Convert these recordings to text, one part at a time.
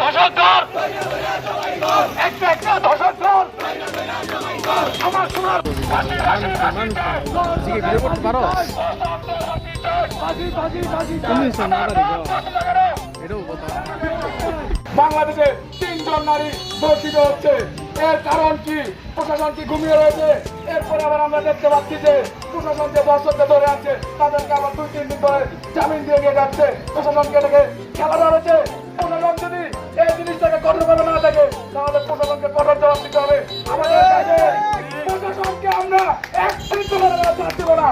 ধর্ষকদের একটা ধর্ষকদের আমার সোনার বাংলাদেশে 3 জন নারী ধর্ষিত হচ্ছে। এর কারণ কি? প্রশাসন কি ঘুমিয়ে রয়েছে? এরপরে আবার আমরা দেখতে পাচ্ছি যে প্রশাসন যে দর্শকদের ধরে আছে তাদেরকে আবার 2-3 দিন ধরে জামিন দিয়ে নিয়ে যাচ্ছে। প্রশাসনকে এটাকে খেলা ধরেছে। প্রশাসন যদি এই জিনিসটাকে কঠোরভাবে না থাকে তাহলে প্রশাসনকে কঠোর জবাব দিতে হবে। আমাদের কাছে প্রশাসনকে আমরা এক শৃঙ্খলার রাস্তা দেব না।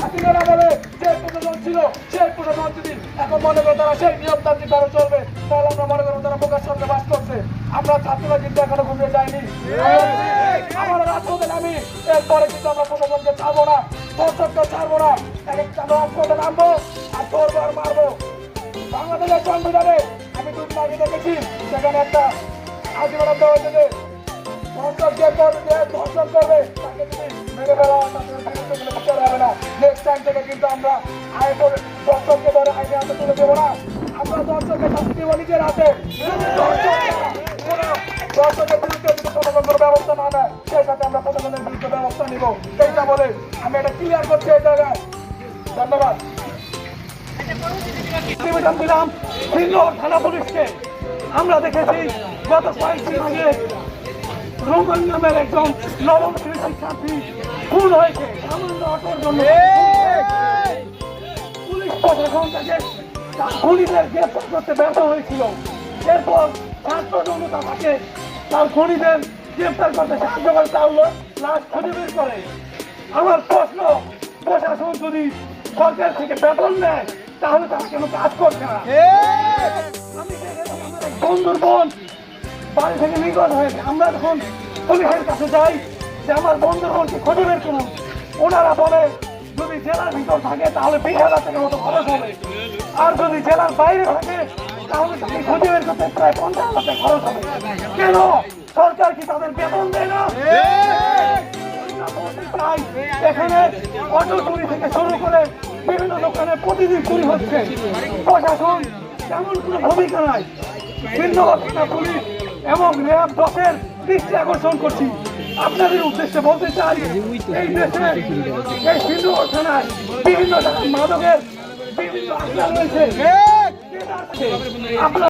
হাসিনারা বলে যে প্রশাসন ছিল সেই প্রশাসন যদি এখন মনে করে তারা সেই নিয়মতান্ত্রিক ভাবে চলবে তাহলে আমরা মনে করবো তারা প্রকাশ সঙ্গে বাস করছে। আমরা ছাত্ররা কিন্তু এখনো ঘুমিয়ে যাইনি। আমার রাজপথে নামি এরপরে কিন্তু আমরা প্রশাসনকে ছাড়বো না, দর্শককে ছাড়বো না। আমরা রাজপথে নামবো আর ধরবো আর মারবো। বাংলাদেশের সংবিধানে আমি 2 দিন আগে দেখেছি সেখানে একটা আজীবন দেওয়া হয়েছে যে ধর্ষক যে ধর্ষণ করবে তাকে যদি মেরে ফেলা বিচার হবে না। নেক্সট টাইম থেকে কিন্তু আমরা দর্শককে ধরে আইনে হাতে তুলে দেবো না। আমরা দর্শকের শাস্তি দিব নিজের হাতে। দর্শকের বিরুদ্ধে যদি প্রশাসন ব্যবস্থা না নেয় সেই সাথে আমরা প্রশাসনের বিরুদ্ধে ব্যবস্থা নিব। সেইটা বলে আমি এটা ক্লিয়ার করছি এই জায়গায়। ধন্যবাদ। নিবেদন দিলাম সিঙ্গুর থানা পুলিশকে। আমরা দেখেছি গত কয়েকদিন আগে রোমান নামের একজন নবম শ্রেণীর শিক্ষার্থী খুন হয়েছে সামান্য অটোর জন্য। পুলিশ প্রশাসন তাকে খুনিদের গ্রেফতার করতে ব্যর্থ হয়েছিল। এরপর ছাত্র জনতা তাকে তার খুনিদের গ্রেফতার করতে সাহায্য করে তার লাশ খুঁজে বের করে। আমার প্রশ্ন, প্রশাসন যদি সরকার থেকে বেতন নেয় তাহলে তারা কেন কাজ করছে না? আমি বন্ধুর বোন বাড়ি থেকে নিগত হয়েছে। আমরা যখন পুলিশের কাছে যাই যে আমার বন্ধুর বোনকে খুঁজে বের করুন, ওনারা বলে যদি জেলার ভিতর থাকে তাহলে 20,000 টাকার মতো খরচ হবে, আর যদি জেলার বাইরে থাকে তাহলে তাকে খুঁজে বের করতে প্রায় 50,000 টাকা খরচ হবে। কেন সরকার কি তাদের বেতন দেয় না? এখানে অটো চুরি থেকে শুরু করে বিভিন্ন দোকানে প্রতিদিন চুরি হচ্ছে। প্রশাসন তেমন কোনো ভূমিকা নাই। শ্রীনগর থানা পুলিশ এবং র্যাব 10-এর দৃষ্টি আকর্ষণ করছি। আপনাদের উদ্দেশ্যে বলতে চাই এই দেশে এই শ্রীনগর থানায় বিভিন্ন মাদকের বিভিন্ন আখড়া রয়েছে।